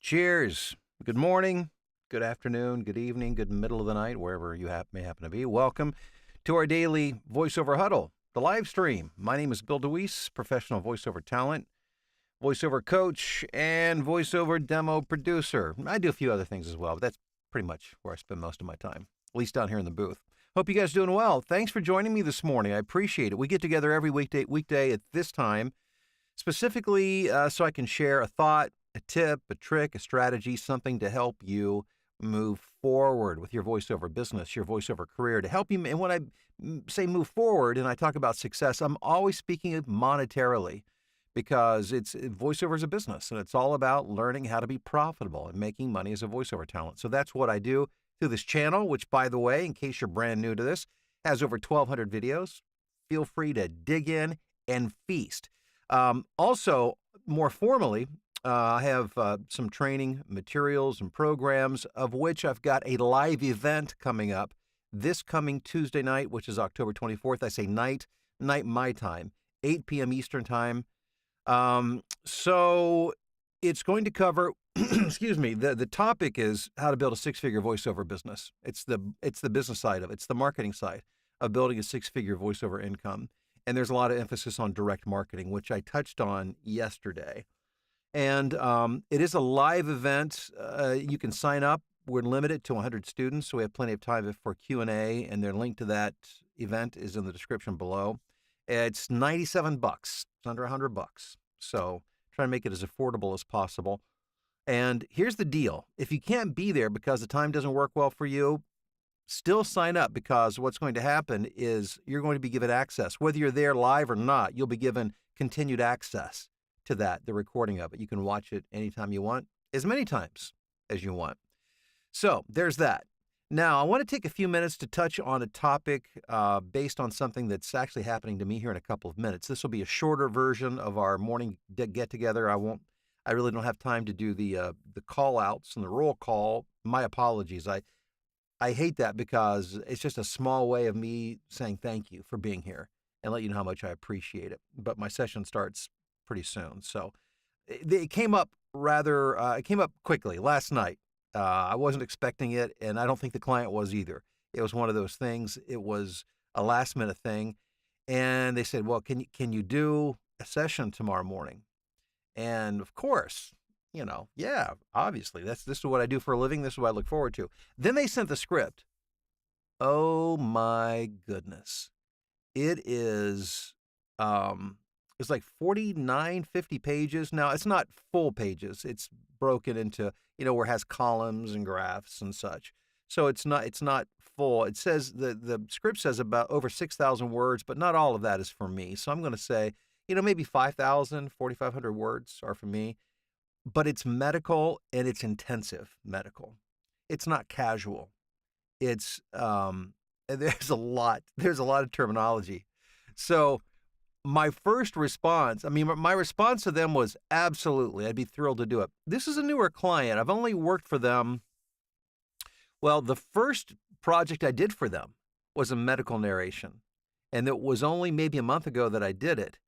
Cheers. Good morning, good afternoon, good evening, good middle of the night, wherever you may happen to be. Welcome to our daily voiceover huddle, the live stream. My name is Bill DeWeese, professional voiceover talent, voiceover coach, and voiceover demo producer. I do a few other things as well, but that's pretty much where I spend most of my time, at least down here in the booth. Hope you guys are doing well. Thanks for joining me this morning. I appreciate it. We get together every weekday at this time, specifically so I can share a thought, a tip, a trick, a strategy, something to help you move forward with your voiceover business, your voiceover career, to help you. And when I say move forward and I talk about success, I'm always speaking of monetarily, because voiceover is a business and it's all about learning how to be profitable and making money as a voiceover talent. So that's what I do through this channel, which, by the way, in case you're brand new to this, has over 1,200 videos. Feel free to dig in and feast. Also, more formally, I have some training materials and programs, of which I've got a live event coming up this coming Tuesday night, which is October 24th. I say night my time, 8 p.m. Eastern time. So it's going to cover, excuse me, the topic is how to build a six-figure voiceover business. It's the business side of it. It's the marketing side of building a six-figure voiceover income. And there's a lot of emphasis on direct marketing, which I touched on yesterday. And it is a live event. You can sign up. We're limited to 100 students, so we have plenty of time for Q&A, and their link to that event is in the description below. It's $97. It's under $100. So try to make it as affordable as possible. And here's the deal. If you can't be there because the time doesn't work well for you, still sign up, because what's going to happen is you're going to be given access. Whether you're there live or not, you'll be given continued access to that, the recording of it. You can watch it anytime you want, as many times as you want. So there's that. Now, I want to take a few minutes to touch on a topic based on something that's actually happening to me here in a couple of minutes. This will be a shorter version of our morning get-together. I really don't have time to do the call-outs and the roll call. My apologies. I hate that, because it's just a small way of me saying thank you for being here and let you know how much I appreciate it. But my session starts pretty soon. So it came up quickly last night. I wasn't expecting it, and I don't think the client was either. It was one of those things. It was a last minute thing. And they said, well, can you do a session tomorrow morning? And of course, yeah, obviously, this is what I do for a living. This is what I look forward to. Then they sent the script. Oh my goodness. It is, it's like 49, 50 pages. Now, it's not full pages. It's broken into, where it has columns and graphs and such. So it's not full. It says, the script says about over 6,000 words, but not all of that is for me. So I'm going to say, maybe 5,000, 4,500 words are for me. But it's medical, and it's intensive medical. It's not casual. It's there's a lot of terminology. So my first response, my response to them was absolutely, I'd be thrilled to do it. This is a newer client. I've only worked for them. Well, the first project I did for them was a medical narration, and it was only maybe a month ago that I did it.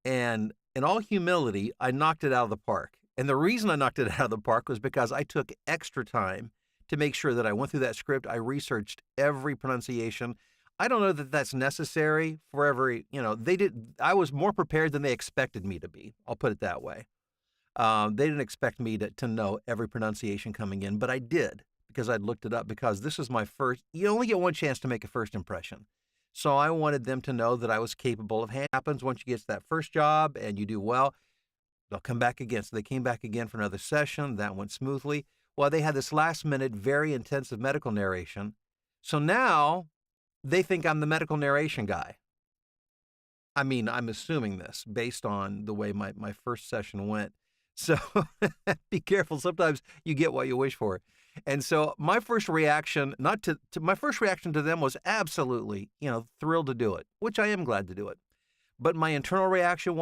And in all humility, I knocked it out of the park. And the reason I knocked it out of the park was because I took extra time to make sure that I went through that script. I researched every pronunciation. I don't know that that's necessary for every, I was more prepared than they expected me to be. I'll put it that way. They didn't expect me to know every pronunciation coming in, but I did, because I'd looked it up, because this is my first, you only get one chance to make a first impression. So I wanted them to know that I was capable of happens once you get to that first job and you do well. They'll come back again. So they came back again for another session. That went smoothly. Well, they had this last-minute, very intensive medical narration. So now they think I'm the medical narration guy. I'm assuming this based on the way my first session went. So be careful. Sometimes you get what you wish for. And so my first reaction, my first reaction to them was absolutely, thrilled to do it, which I am glad to do it. But my internal reaction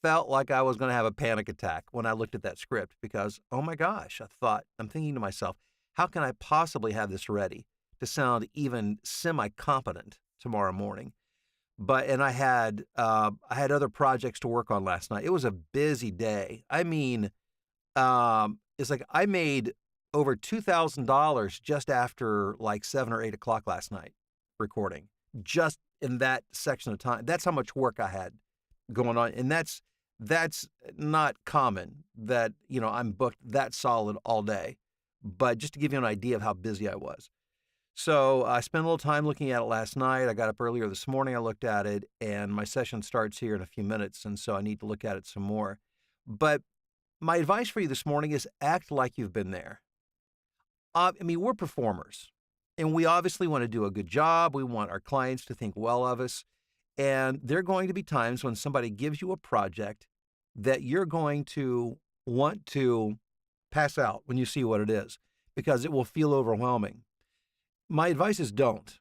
felt like I was going to have a panic attack when I looked at that script, because, oh my gosh, I'm thinking to myself, how can I possibly have this ready to sound even semi-competent tomorrow morning? And I had other projects to work on last night. It was a busy day. It is like I made over $2,000 just after like 7 or 8 o'clock last night recording, just in that section of time. That's how much work I had going on. And that's not common that, I'm booked that solid all day. But just to give you an idea of how busy I was. So I spent a little time looking at it last night. I got up earlier this morning. I looked at it, and my session starts here in a few minutes. And so I need to look at it some more. But my advice for you this morning is act like you've been there. We're performers, and we obviously want to do a good job. We want our clients to think well of us. And there are going to be times when somebody gives you a project that you're going to want to pass out when you see what it is, because it will feel overwhelming. My advice is don't.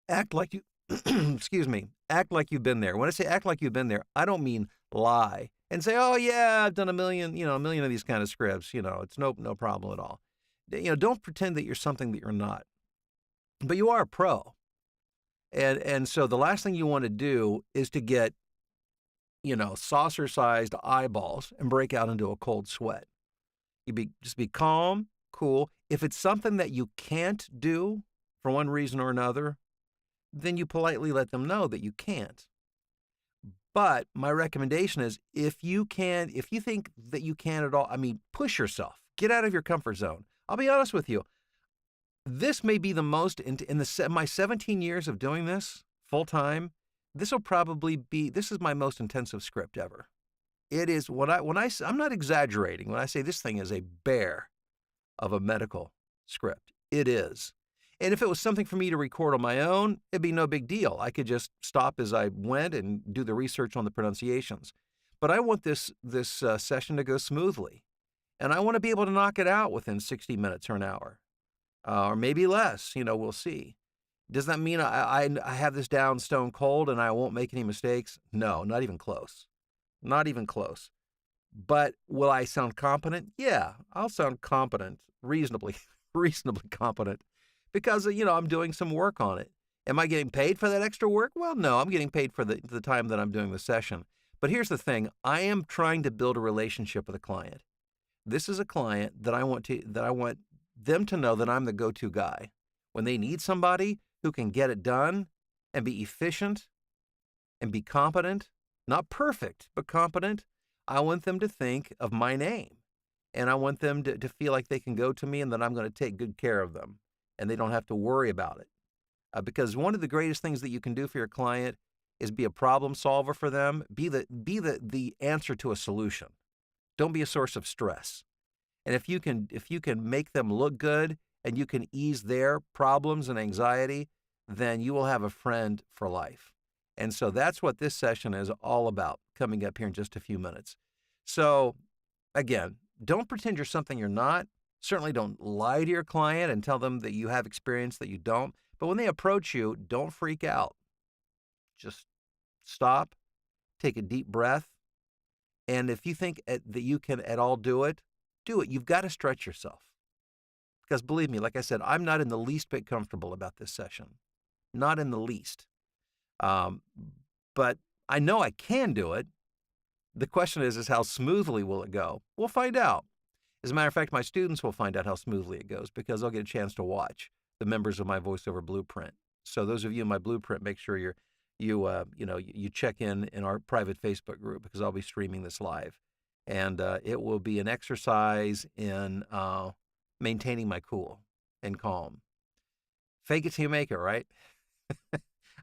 Act like you, excuse me, act like you've been there. When I say act like you've been there, I don't mean lie and say, oh yeah, I've done a million of these kind of scripts. It's no problem at all. Don't pretend that you're something that you're not, but you are a pro. And so the last thing you want to do is to get, saucer-sized eyeballs and break out into a cold sweat. Just be calm, cool. If it's something that you can't do for one reason or another, then you politely let them know that you can't. But my recommendation is if you think that you can at all, push yourself. Get out of your comfort zone. I'll be honest with you. This may be the most, in my 17 years of doing this full time, this is my most intensive script ever. It is I'm not exaggerating when I say this thing is a bear of a medical script. It is. And if it was something for me to record on my own, it'd be no big deal. I could just stop as I went and do the research on the pronunciations. But I want this session to go smoothly. And I want to be able to knock it out within 60 minutes or an hour. Or maybe less, we'll see. Does that mean I have this down stone cold and I won't make any mistakes? No, not even close. Not even close. But will I sound competent? Yeah, I'll sound competent, reasonably competent, because, I'm doing some work on it. Am I getting paid for that extra work? Well, no, I'm getting paid for the time that I'm doing the session. But here's the thing. I am trying to build a relationship with a client. This is a client that I want them to know that I'm the go-to guy. When they need somebody who can get it done and be efficient and be competent, not perfect, but competent, I want them to think of my name. And I want them to feel like they can go to me and that I'm going to take good care of them and they don't have to worry about it. Because one of the greatest things that you can do for your client is be a problem solver for them, be the answer to a solution. Don't be a source of stress. And if you can make them look good and you can ease their problems and anxiety, then you will have a friend for life. And so that's what this session is all about, coming up here in just a few minutes. So again, don't pretend you're something you're not. Certainly don't lie to your client and tell them that you have experience that you don't. But when they approach you, don't freak out. Just stop, take a deep breath. And if you think that you can at all do it, do it. You've got to stretch yourself. Because believe me, like I said, I'm not in the least bit comfortable about this session. Not in the least. But I know I can do it. The question is how smoothly will it go? We'll find out. As a matter of fact, my students will find out how smoothly it goes because they'll get a chance to watch the members of my VoiceOver Blueprint. So those of you in my Blueprint, make sure you check in our private Facebook group because I'll be streaming this live. And it will be an exercise in maintaining my cool and calm. Fake it till you make it, right?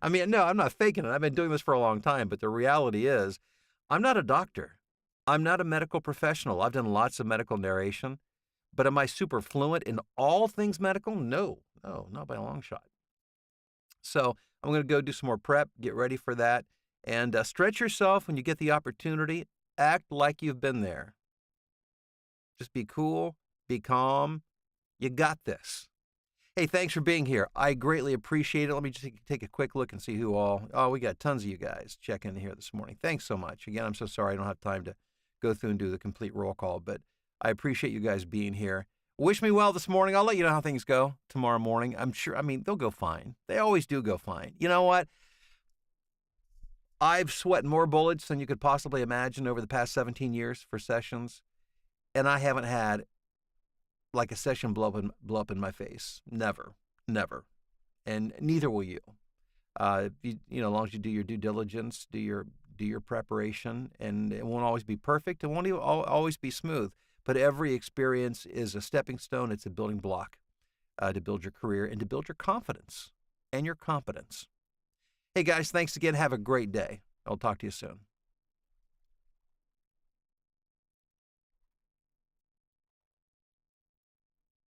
No, I'm not faking it. I've been doing this for a long time, but the reality is I'm not a doctor. I'm not a medical professional. I've done lots of medical narration, but am I super fluent in all things medical? No, not by a long shot. So I'm going to go do some more prep, get ready for that, and stretch yourself when you get the opportunity. Act like you've been there. Just be cool, be calm. You got this. Hey, thanks for being here. I greatly appreciate it. Let me just take a quick look and see who all. Oh, we got tons of you guys checking in here this morning. Thanks so much. Again, I'm so sorry I don't have time to go through and do the complete roll call, but I appreciate you guys being here. Wish me well this morning. I'll let you know how things go tomorrow morning. I'm sure, they'll go fine. They always do go fine. You know what? I've sweat more bullets than you could possibly imagine over the past 17 years for sessions, and I haven't had like a session blow up in my face. Never, never, and neither will you. As long as you do your due diligence, do your preparation, and it won't always be perfect. It won't even always be smooth. But every experience is a stepping stone. It's a building block to build your career and to build your confidence and your competence. Hey guys, thanks again. Have a great day. I'll talk to you soon.